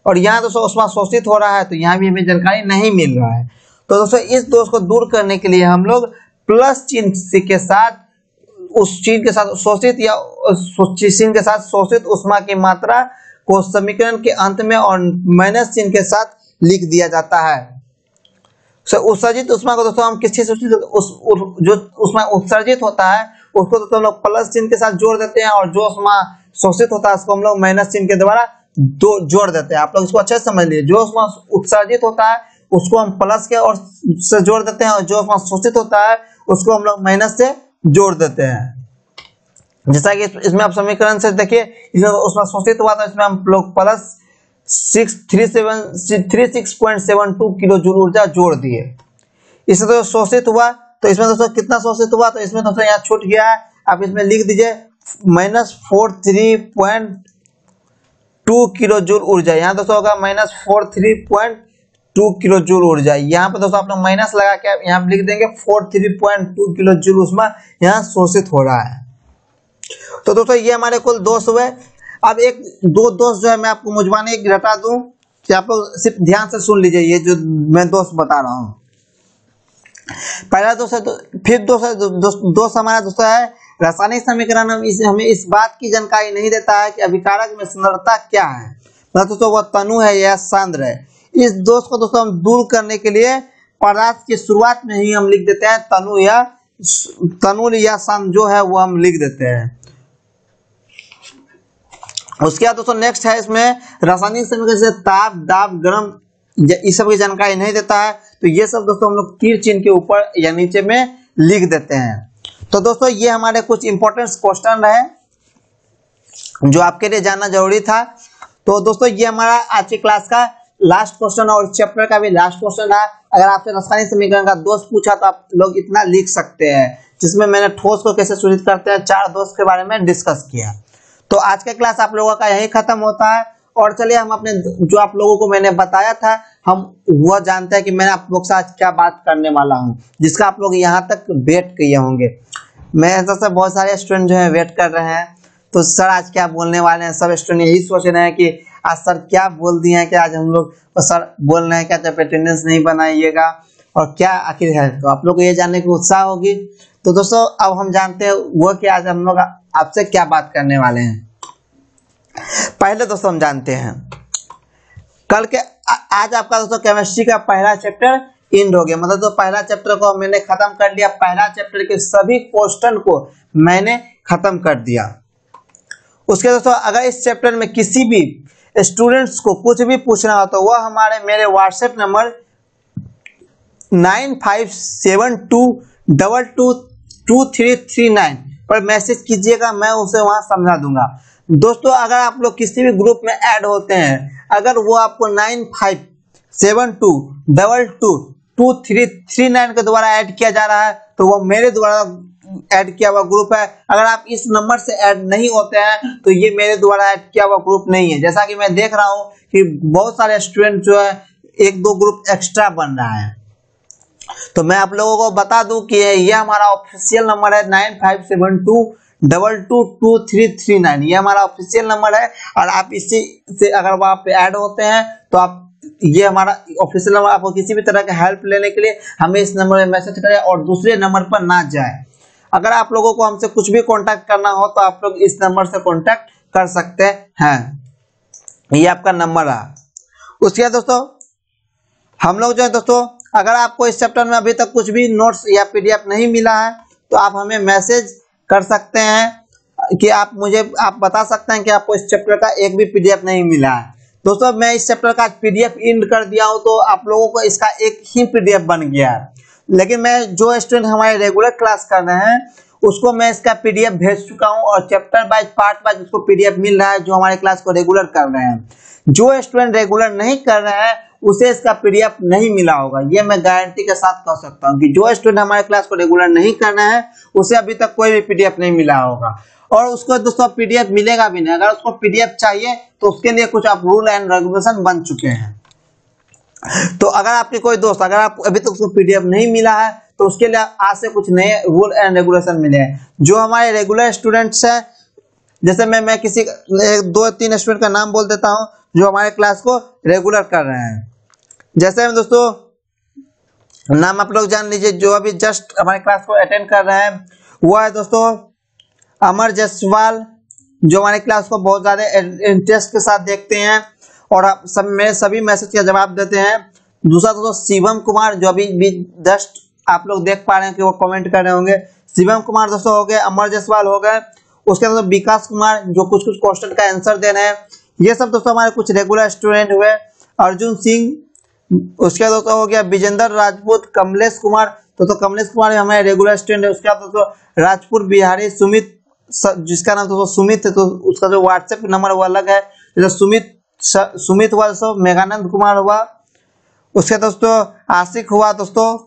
और यहाँ दोस्तों ऊष्मा शोषित हो रहा है तो यहाँ भी हमें जानकारी नहीं मिल रहा है। तो दोस्तों इस दोष को दूर करने के लिए हम लोग प्लस चिन्ह के साथ उस चिन्ह के साथ शोषित या चिन्ह के साथ शोषित ऊष्मा की मात्रा को समीकरण के अंत में और माइनस चिन्ह के साथ लिख दिया जाता है। उत्सर्जित ऊष्मा को दोस्तों हम किस चीज जो ऊष्मा उत्सर्जित होता है उसको दोस्तों हम लोग प्लस चिन्ह के साथ जोड़ देते हैं, और जो ऊष्मा शोषित होता है उसको हम लोग माइनस चिन्ह के द्वारा जोड़ देते हैं। आप लोग इसको अच्छे से समझ लीजिए, जो ऊष्मा उत्सर्जित होता है उसको हम प्लस के और से जोड़ देते हैं, और जो ऊष्मा शोषित होता है उसको हम लोग माइनस से जोड़ देते हैं। जैसा कि इसमें आप समीकरण से देखिए, इसमें ऊष्मा शोषित हुआ तो इसमें हम लोग प्लस 36.72 किलो जूल ऊर्जा जोड़ दिए। इसमें तो शोषित हुआ तो इसमें दोस्तों कितना शोषित हुआ, तो इसमें दोस्तों यहाँ छूट गया है, आप इसमें लिख दीजिए -43.2 किलो जूल ऊर्जा। यहाँ दोस्तों होगा -43.2 किलो जूल ऊर्जा। यहाँ पे दोस्तों आप लोग माइनस लगा के यहाँ लिख देंगे 43.2 किलो जूल ऊष्मा यहाँ शोषित हो रहा है। तो दोस्तों ये हमारे कुल दोष हुए। अब एक दो दोष जो है मैं आपको मुझवाने एक घटा दूं कि आप लोग सिर्फ ध्यान से सुन लीजिए, ये जो मैं दोष बता रहा हूँ। पहला दोष है, फिर दोष हमारा दोस्तों है रासायनिक समीकरण हमें इस बात की जानकारी नहीं देता है कि अभिकारक में सांद्रता क्या है, दोस्तों वह तनु है या सांद्र है। इस दोष को दोस्तों हम दूर करने के लिए पदार्थ की शुरुआत में ही हम लिख देते हैं तनु या सांद्र जो है वो हम लिख देते हैं। उसके बाद दोस्तों नेक्स्ट है, इसमें रासायनिक समीकरण से ताप, दाब, गर्म इस सब की जानकारी नहीं देता है, तो ये सब दोस्तों हम लोग तीर चिन्ह के ऊपर या नीचे में लिख देते हैं। तो दोस्तों ये हमारे कुछ इंपॉर्टेंट क्वेश्चन रहे जो आपके लिए जानना जरूरी था। तो दोस्तों ये हमारा आज की क्लास का लास्ट क्वेश्चन और चैप्टर का भी लास्ट क्वेश्चन है। अगर आपसे रासायनिक समीकरण का दोष पूछा तो आप लोग इतना लिख सकते हैं, जिसमें मैंने ठोस को कैसे सूचित करते हैं 4 दोष के बारे में डिस्कस किया। तो आज का क्लास आप लोगों का यही खत्म होता है। और चलिए हम अपने जो आप लोगों को मैंने बताया था हम वह जानते हैं कि मैं आप लोग से आज क्या बात करने वाला हूं, जिसका आप लोग यहाँ तक वेट किए होंगे। मैं ऐसा से बहुत सारे स्टूडेंट जो है वेट कर रहे हैं, तो सर आज क्या बोलने वाले हैं। सब स्टूडेंट यही सोच रहे हैं कि आज सर क्या बोल दिए हैं कि आज हम लोग, सर बोल रहे हैं क्या जब अटेंडेंस नहीं बनाइएगा और क्या आखिर है। तो आप लोग को ये जानने की उत्साह होगी। तो दोस्तों अब हम जानते हैं वो कि आज हम लोग आपसे क्या बात करने वाले हैं। पहले दोस्तों हम जानते हैं कल के आज आपका दोस्तों केमिस्ट्री का पहला चैप्टर एंड हो गया, मतलब तो पहला चैप्टर को मैंने खत्म कर लिया। पहला चैप्टर के सभी क्वेश्चन को मैंने खत्म कर दिया। उसके दोस्तों अगर इस चैप्टर में किसी भी स्टूडेंट्स को कुछ भी पूछना हो तो वह हमारे मेरे व्हाट्सएप नंबर 957222 2339 पर मैसेज कीजिएगा, मैं उसे वहां समझा दूंगा। दोस्तों अगर आप लोग किसी भी ग्रुप में ऐड होते हैं, अगर वो आपको 9572222339 के द्वारा ऐड किया जा रहा है तो वो मेरे द्वारा ऐड किया हुआ ग्रुप है। अगर आप इस नंबर से ऐड नहीं होते हैं तो ये मेरे द्वारा ऐड किया हुआ ग्रुप नहीं है। जैसा कि मैं देख रहा हूं कि बहुत सारे स्टूडेंट जो है एक दो ग्रुप एक्स्ट्रा बन रहा है, तो मैं आप लोगों को बता दूं कि ये हमारा ऑफिशियल नंबर है 9572222339। ये हमारा ऑफिशियल नंबर है और आप इसी से अगर वहां पे ऐड होते हैं तो आप ये हमारा ऑफिशियल नंबर, आपको किसी भी तरह का हेल्प लेने के लिए हमें इस नंबर में मैसेज करें और दूसरे नंबर पर ना जाए। अगर आप लोगों को हमसे कुछ भी कांटेक्ट करना हो तो आप लोग इस नंबर से कांटेक्ट कर सकते हैं। ये आपका नंबर है। उसके बाद दोस्तों हम लोग जो है दोस्तों, अगर आपको इस चैप्टर में अभी तक कुछ भी नोट्स या पीडीएफ नहीं मिला है तो आप हमें मैसेज कर सकते हैं कि आप बता सकते हैं कि आपको इस चैप्टर का एक भी पीडीएफ नहीं मिला है। दोस्तों मैं इस चैप्टर का पीडीएफ इंड कर दिया हूं तो आप लोगों को इसका एक ही पीडीएफ बन गया है, लेकिन मैं जो स्टूडेंट हमारे रेगुलर क्लास कर रहे हैं उसको मैं इसका पीडीएफ भेज चुका हूं और चैप्टर वाइज पार्ट वाइज उसको पीडीएफ मिल रहा है जो हमारे क्लास को रेगुलर कर रहे हैं। जो स्टूडेंट रेगुलर नहीं कर रहे हैं उसे इसका पीडीएफ नहीं मिला होगा, ये मैं गारंटी के साथ कह सकता हूं कि जो स्टूडेंट हमारे क्लास को रेगुलर नहीं कर रहे हैं उसे अभी तक कोई भी पीडीएफ नहीं मिला होगा और उसको दोस्तों पीडीएफ मिलेगा भी नहीं। अगर उसको पीडीएफ चाहिए तो उसके लिए कुछ आप रूल एंड रेगुलेशन बन चुके हैं। तो अगर आपके कोई दोस्त अगर आप अभी तक उसको पीडीएफ नहीं मिला है तो उसके लिए आज से कुछ नए रूल एंड रेगुलेशन मिले हैं। जो हमारे रेगुलर स्टूडेंट्स हैं, जैसे मैं किसी दो तीन स्टूडेंट का नाम बोल देता हूं जो हमारे क्लास को रेगुलर कर रहे हैं। जैसे हम दोस्तों नाम आप लोग जान लीजिए, जो अभी जस्ट हमारे क्लास को अटेंड कर रहे हैं वो है दोस्तों अमर जायसवाल, जो हमारे क्लास को बहुत ज्यादा इंटरेस्ट के साथ देखते हैं और मेरे सभी मैसेज का जवाब देते हैं। दूसरा दोस्तों शिवम कुमार, जो अभी भी जस्ट आप लोग देख पा रहे हैं कि वो कमेंट कर रहे होंगे। शिवम कुमार दोस्तों हो गए, अमर जायसवाल हो गए। उसके बाद विकास कुमार जो कुछ क्वेश्चन का आंसर दे रहे हैं। ये सब दोस्तों हमारे कुछ रेगुलर स्टूडेंट हुए। अर्जुन सिंह, उसके बाद दोस्तों हो गया विजेंद्र राजपूत, कमलेश कुमार, दोस्तों कमलेश कुमार हमारे रेगुलर स्टूडेंट है। उसके बाद दोस्तों राजपुर बिहारी सुमित, जिसका नाम दोस्तों सुमित है तो उसका जो व्हाट्सएप नंबर वो अलग है, जैसे सुमित हुआ दोस्तों, मेघानंद कुमार हुआ, उसके दोस्तों आशिक हुआ। दोस्तों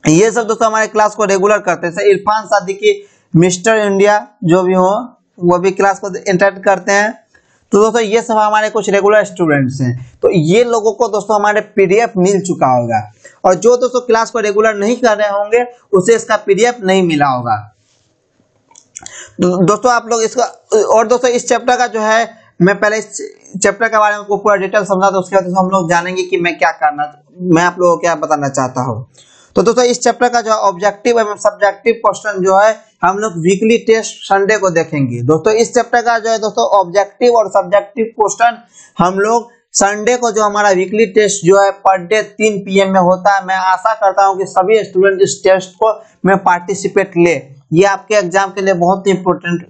ये सब दोस्तों हमारे क्लास को रेगुलर करते हैं। इरफान सादिकी, मिस्टर इंडिया जो भी हो वो भी क्लास को इंटरेक्ट करते हैं। तो दोस्तों ये सब हमारे कुछ रेगुलर स्टूडेंट्स हैं। तो ये लोगों को दोस्तों हमारे पीडीएफ मिल चुका होगा और जो दोस्तों क्लास को रेगुलर नहीं कर रहे होंगे उसे इसका पीडीएफ नहीं मिला होगा। दोस्तों आप लोग इसका, और दोस्तों इस चैप्टर का जो है मैं पहले इस चैप्टर के बारे में पूरा डिटेल समझा दो, उसके बाद हम लोग जानेंगे कि मैं आप लोगों को क्या बताना चाहता हूँ। तो दोस्तों इस चैप्टर का जो ऑब्जेक्टिव एवं सब्जेक्टिव क्वेश्चन जो है हम लोग वीकली टेस्ट संडे को देखेंगे। दोस्तों इस चैप्टर का जो है दोस्तों ऑब्जेक्टिव और सब्जेक्टिव क्वेश्चन हम लोग संडे को जो हमारा वीकली टेस्ट जो है पर डे 3 PM में होता है। मैं आशा करता हूं कि सभी स्टूडेंट इस टेस्ट को में पार्टिसिपेट ले, ये आपके एग्जाम के लिए बहुत ही इंपॉर्टेंट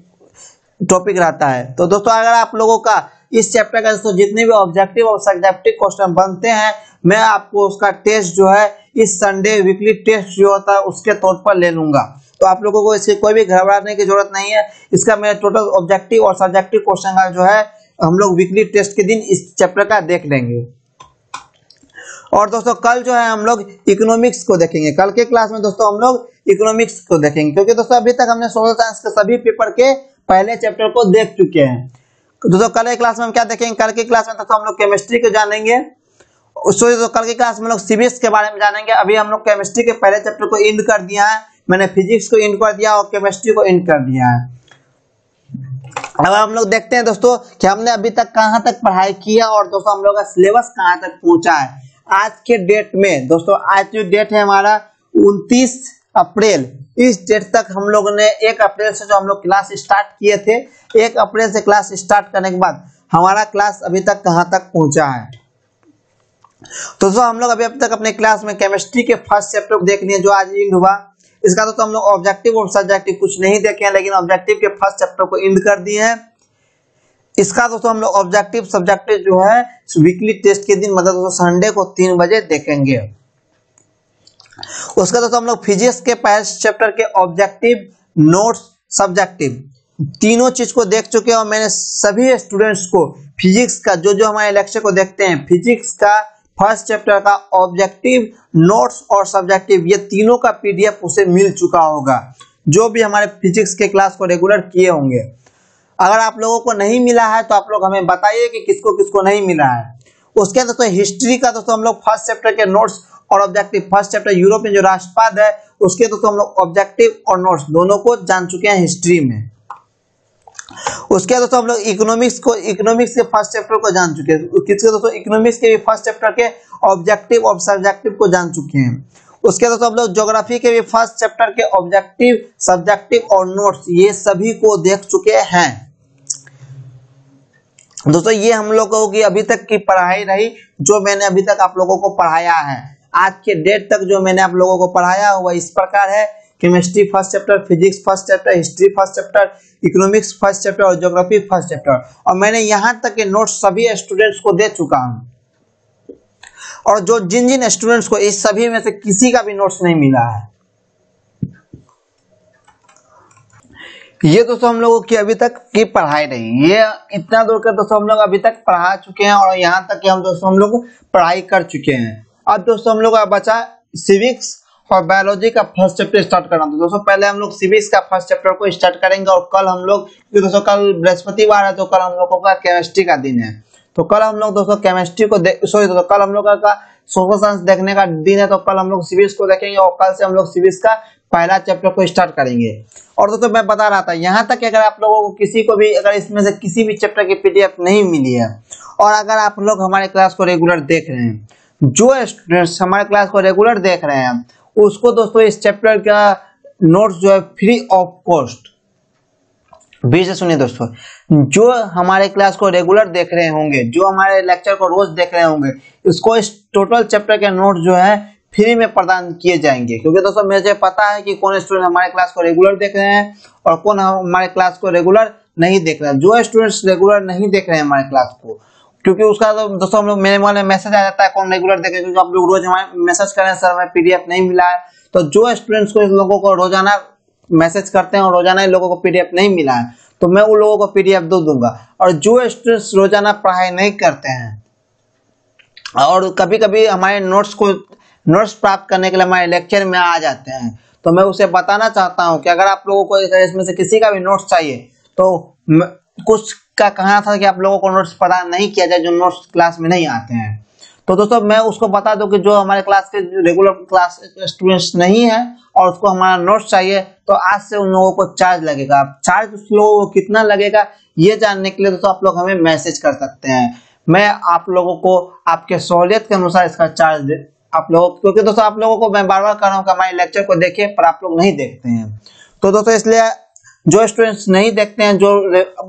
टॉपिक रहता है। तो दोस्तों अगर आप लोगों का इस चैप्टर का दोस्तों जितने भी ऑब्जेक्टिव और सब्जेक्टिव क्वेश्चन बनते हैं मैं आपको उसका टेस्ट जो है इस संडे वीकली टेस्ट जो होता है उसके तौर पर ले लूंगा। तो आप लोगों को इससे कोई भी घबराने की जरूरत नहीं है। इसका मैं टोटल ऑब्जेक्टिव और सब्जेक्टिव क्वेश्चन का जो है हम लोग वीकली टेस्ट के दिन इस चैप्टर का देख लेंगे। और दोस्तों कल जो है हम लोग इकोनॉमिक्स को देखेंगे। कल के क्लास में दोस्तों हम लोग इकोनॉमिक्स को देखेंगे, क्योंकि दोस्तों अभी तक हमने सोशल साइंस के सभी पेपर के पहले चैप्टर को देख चुके हैं। तो दोस्तों कल के क्लास में हम क्या देखेंगे, कल की क्लास में दोस्तों हम लोग केमिस्ट्री को जानेंगे। तो कल की क्लास में लोग सीबीएस के बारे में जानेंगे। अभी हम लोग केमिस्ट्री के पहले चैप्टर को एंड कर दिया है, मैंने फिजिक्स को एंड कर दिया और केमिस्ट्री को एंड कर दिया है। अब हम लोग देखते हैं दोस्तों कि हमने अभी तक कहां तक पढ़ाई किया और दोस्तों हम लोग का सिलेबस कहां तक पहुंचा है आज के डेट में। दोस्तों आज जो डेट है हमारा 29 अप्रैल, इस डेट तक हम लोग ने 1 अप्रैल से जो हम लोग क्लास स्टार्ट किए थे, 1 अप्रैल से क्लास स्टार्ट करने के बाद हमारा क्लास अभी तक कहां तक पहुंचा है। तो दोस्तों हम लोग अभी तक अपने क्लास में केमिस्ट्री के फर्स्ट चैप्टर को देख लिए जो आज एंड हुआ। इसका दोस्तों हम लोग ऑब्जेक्टिव और सब्जेक्टिव कुछ नहीं देखे हैं, लेकिन ऑब्जेक्टिव के फर्स्ट चैप्टर को एंड कर दिए हैं। इसका दोस्तों हम लोग ऑब्जेक्टिव सब्जेक्टिव जो है वीकली टेस्ट के दिन मतलब दोस्तों संडे को 3 बजे देखेंगे। उसका दोस्तों हम लोग फिजिक्स के पहले चैप्टर के ऑब्जेक्टिव, नोट्स, सब्जेक्टिव तीनों चीज को देख चुके हैं और मैंने सभी स्टूडेंट्स को फिजिक्स का जो हमारे लेक्चर को देखते हैं, फिजिक्स का फर्स्ट चैप्टर का ऑब्जेक्टिव, नोट्स और सब्जेक्टिव ये तीनों का पीडीएफ उसे मिल चुका होगा, जो भी हमारे फिजिक्स के क्लास को रेगुलर किए होंगे। अगर आप लोगों को नहीं मिला है तो आप लोग हमें बताइए कि किसको किसको नहीं मिला है। उसके दोस्तों हिस्ट्री का दोस्तों हम लोग फर्स्ट चैप्टर के नोट्स और ऑब्जेक्टिव, फर्स्ट चैप्टर यूरोप में जो राष्ट्रवाद है उसके दोस्तों हम लोग ऑब्जेक्टिव और नोट्स दोनों को जान चुके हैं हिस्ट्री में। उसके दोस्तों हम लोग इकोनॉमिक्स के फर्स्ट चैप्टर को जान चुके हैं, किसके दोस्तों इकोनॉमिक्स के भी फर्स्ट चैप्टर के ऑब्जेक्टिव और सब्जेक्टिव को जान चुके हैं। उसके दोस्तों हम लोग ज्योग्राफी के भी फर्स्ट चैप्टर के ऑब्जेक्टिव, सब्जेक्टिव और नोट्स ये सभी को देख चुके हैं। दोस्तों ये हम लोगों की अभी तक की पढ़ाई रही, जो मैंने अभी तक आप लोगों को पढ़ाया है। आज के डेट तक जो मैंने आप लोगों को पढ़ाया हुआ इस प्रकार है: chemistry first chapter, physics first chapter, history first chapter, economics first chapter और ज्योग्राफी फर्स्ट चैप्टर। और मैंने यहाँ तक के नोट्स सभी स्टूडेंट्स को दे चुका हूँ। और जो जिन स्टूडेंट्स को इस सभी में से किसी का भी नोट्स नहीं मिला है, ये दोस्तों हम लोगों की अभी तक की पढ़ाई रही। ये इतना दूर कर दोस्तों हम लोग अभी तक पढ़ा चुके हैं और यहाँ तक कि हम दोस्तों हम लोग पढ़ाई कर चुके हैं। अब दोस्तों हम लोग का बचा सिविक्स और बायोलॉजी का फर्स्ट चैप्टर स्टार्ट करना। तो दोस्तों पहले हम लोग सिविक्स का फर्स्ट चैप्टर को स्टार्ट करेंगे और कल हम लोग, दोस्तों कल बृहस्पतिवार है तो कल हम लोगों का केमिस्ट्री का दिन है, तो कल हम लोग दोस्तों केमिस्ट्री को दोस्तों कल हम लोग का सोशल साइंस देखने का दिन है, तो कल हम लोग सिविक्स को देखेंगे और कल से हम लोग सिविक्स का पहला चैप्टर को स्टार्ट करेंगे। और दोस्तों मैं बता रहा था यहाँ तक कि अगर आप लोगों को किसी को भी अगर इसमें से किसी भी चैप्टर की पीडीएफ नहीं मिली है और अगर आप लोग हमारे क्लास को रेगुलर देख रहे हैं, जो स्टूडेंट्स हमारे क्लास को रेगुलर देख रहे हैं उसको दोस्तों इस चैप्टर का नोट्स जो है फ्री ऑफ कॉस्ट, बीच से सुनिए दोस्तों, जो हमारे क्लास को रेगुलर देख रहे होंगे, जो हमारे लेक्चर को रोज देख रहे होंगे, इसको इस टोटल चैप्टर के नोट्स जो है फ्री में प्रदान किए जाएंगे। क्योंकि दोस्तों मुझे पता है कि कौन स्टूडेंट हमारे क्लास को रेगुलर देख रहे हैं और कौन हमारे क्लास को रेगुलर नहीं देख रहे हैं। जो स्टूडेंट्स रेगुलर नहीं देख रहे हैं हमारे क्लास को, क्योंकि उसका तो दोस्तों हम लोग मेरे मन में मैसेज आ जाता है कौन रेगुलर देखे, क्योंकि आप लोग रोज हमारे मैसेज करें सर हमें पीडीएफ नहीं मिला है। तो जो स्टूडेंट्स को इन लोगों को रोजाना मैसेज करते हैं और रोजाना इन लोगों को पीडीएफ नहीं मिला है तो मैं उन लोगों को पीडीएफ दे दूंगा। और जो स्टूडेंट्स रोजाना पढ़ाई नहीं करते हैं और कभी कभी हमारे नोट्स प्राप्त करने के लिए हमारे लेक्चर में आ जाते हैं, तो मैं उसे बताना चाहता हूं कि अगर आप लोगों को इसमें से किसी का भी नोट्स चाहिए तो कुछ का कहना था कि आप लोगों को नोट्स प्रदान नहीं किया जाए जो नोट्स क्लास में नहीं आते हैं। तो दोस्तों मैं उसको बता दूं कि जो हमारे क्लास के रेगुलर क्लास स्टूडेंट्स नहीं है और उसको हमारा नोट्स चाहिए तो आज से उन लोगों को चार्ज लगेगा। चार्ज उस लोगों को कितना लगेगा ये जानने के लिए दोस्तों आप लोग हमें मैसेज कर सकते हैं। मैं आप लोगों को आपके सहूलियत के अनुसार इसका चार्ज आप लोगों, क्योंकि दोस्तों आप लोगों को मैं बार बार कह रहा हूँ कि हमारे लेक्चर को देखिए पर आप लोग नहीं देखते हैं। तो दोस्तों इसलिए जो स्टूडेंट्स नहीं देखते हैं, जो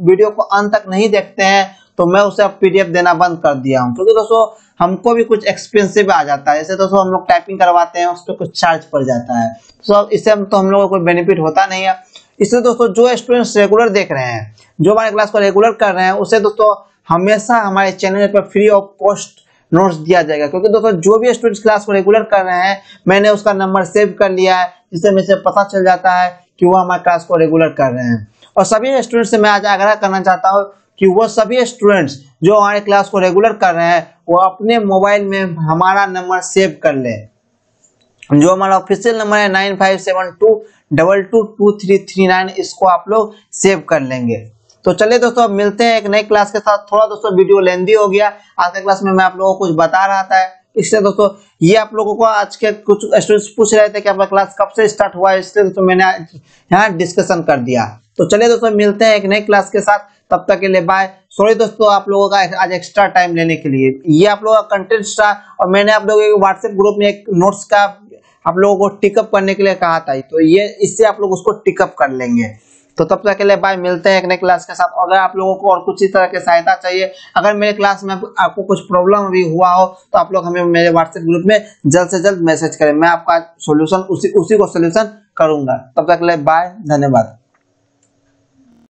वीडियो को अंत तक नहीं देखते हैं, तो मैं उसे अब पीडीएफ देना बंद कर दिया हूँ। क्योंकि दोस्तों हमको भी कुछ एक्सपेंसिव आ जाता है, जैसे दोस्तों हम लोग टाइपिंग करवाते हैं उस पर कुछ चार्ज पड़ जाता है, तो इससे हम लोगों को बेनिफिट होता नहीं है। इसलिए दोस्तों जो स्टूडेंट्स रेगुलर देख रहे हैं, जो हमारे क्लास को रेगुलर कर रहे हैं, उसे दोस्तों हमेशा हमारे चैनल पर फ्री ऑफ कॉस्ट नोट्स दिया जाएगा। क्योंकि दोस्तों जो भी स्टूडेंट्स क्लास को रेगुलर कर रहे हैं मैंने उसका नंबर सेव कर लिया है, जिससे मुझे पता चल जाता है कि वो हमारे क्लास को रेगुलर कर रहे हैं। और सभी स्टूडेंट्स से मैं आज आग्रह करना चाहता हूँ कि वो सभी स्टूडेंट्स जो हमारे क्लास को रेगुलर कर रहे हैं वो अपने मोबाइल में हमारा नंबर सेव कर ले। जो हमारा ऑफिशियल नंबर है 9572222339, इसको आप लोग सेव कर लेंगे। तो चलिए दोस्तों अब मिलते हैं एक नई क्लास के साथ। थोड़ा दोस्तों वीडियो लेंदी हो गया, आज के क्लास में मैं आप लोगों को कुछ बता रहा था, इसलिए दोस्तों ये आप लोगों को आज के कुछ स्टूडेंट्स पूछ रहे थे कि आपका क्लास कब से स्टार्ट हुआ है, इसलिए दोस्तों मैंने यहाँ डिस्कशन कर दिया। तो चलिए दोस्तों मिलते हैं एक नई क्लास के साथ, तब तक के लिए बाय। सॉरी दोस्तों आप लोगों का आज एक्स्ट्रा टाइम लेने के लिए, ये आप लोगों का कंटेंट था और मैंने आप लोगों के व्हाट्सएप ग्रुप में एक नोट्स का आप लोगों को टिकअप करने के लिए कहा था, तो ये इससे आप लोग उसको टिकअप कर लेंगे। तो तब तक के लिए बाय, मिलते हैं एक नई क्लास के साथ। अगर आप लोगों को और कुछ इस तरह की सहायता चाहिए, अगर मेरे क्लास में आपको कुछ प्रॉब्लम भी हुआ हो तो आप लोग हमें मेरे व्हाट्सएप ग्रुप में जल्द से जल्द मैसेज करें, मैं आपका सोल्यूशन उसी को सोल्यूशन करूंगा। तब तक के लिए बाय, धन्यवाद।